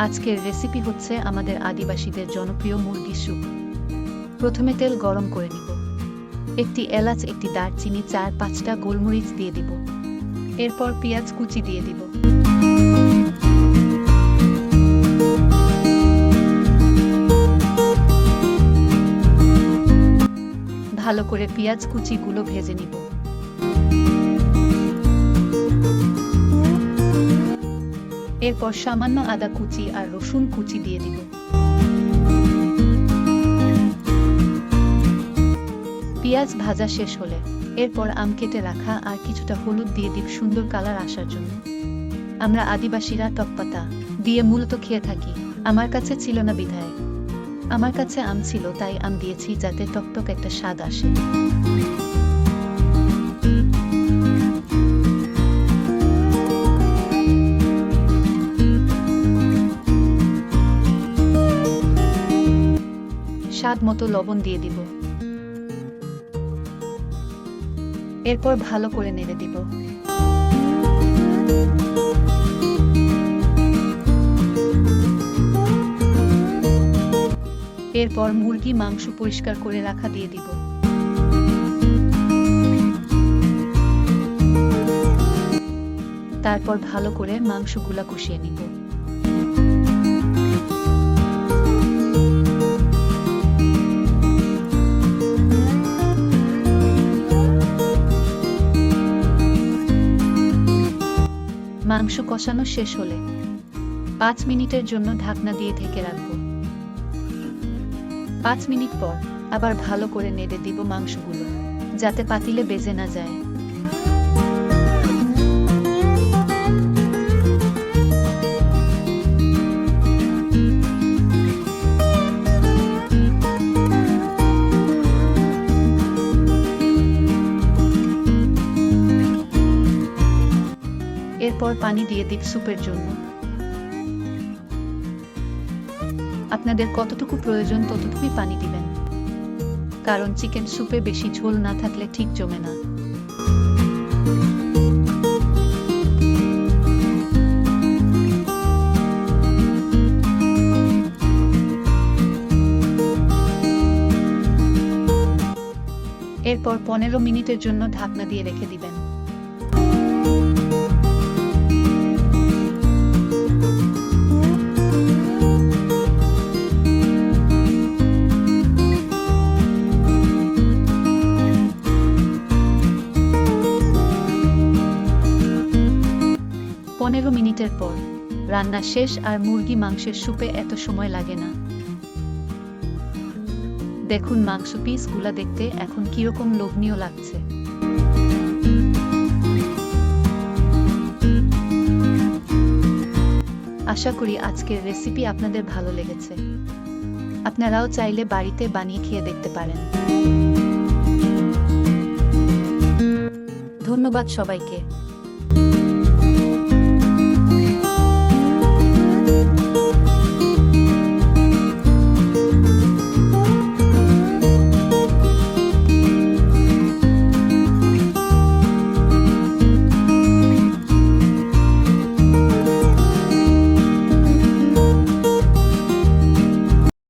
আজকের রেসিপি হচ্ছে আমাদের আদিবাসীদের জনপ্রিয় মুরগির স্যুপ। প্রথমে তেল গরম করে নিব। একটি এলাচ, একটি দারচিনি, 4-5টা গোলমরিচ দিয়ে দিব। এরপর পেঁয়াজ কুচি দিয়ে দিব। ভালো করে পেঁয়াজ কুচিগুলো ভেজে নিব। এরপর সামান্য আদা কুচি আর রসুন কুচি দিয়ে দিব। পেঁয়াজ ভাজা শেষ হলে এরপর আম কেটে রাখা আর কিছুটা হলুদ দিয়ে দিব সুন্দর কালার আসার জন্য। আমরা আদিবাসীরা টকপাতা দিয়ে মূলত খেয়ে থাকি। আমার কাছে ছিল না বিধায় আমার কাছে আম ছিল, তাই আম দিয়েছি যাতে টকটক একটা স্বাদ আসে। স্বাদ মতো লবণ দিয়ে দিব। এরপর ভালো করে নেড়ে দিব। এরপর মুরগি মাংস পরিষ্কার করে রাখা দিয়ে দিব। তারপর ভালো করে মাংসগুলা কষিয়ে নিব। মাংস কষানো শেষ হলে 5 মিনিটের জন্য ঢাকনা দিয়ে ঢেকে রাখব। 5 মিনিট পর আবার ভালো করে নেড়ে দিব মাংসগুলো, যাতে পাতিলে বেজে না যায়। এরপর পানি দিয়ে দিব স্যুপের জন্য। আপনাদের কতটুকু প্রয়োজন ততটুকুই পানি দিবেন, কারণ চিকেন স্যুপে বেশি ঝোল না থাকলে ঠিক জমে না। এরপর 15 মিনিটের জন্য ঢাকনা দিয়ে রেখে দিবেন। মিনিটের পর রান্না শেষ, আর মুরগি মাংসের স্যুপে এত সময় লাগে না। দেখুন মাংস পিসগুলা দেখতে এখন কিরকম লোভনীয় লাগছে। আশা করি আজকের রেসিপি আপনাদের ভালো লেগেছে। আপনারাও চাইলে বাড়িতে বানিয়ে খেয়ে দেখতে পারেন। ধন্যবাদ সবাইকে।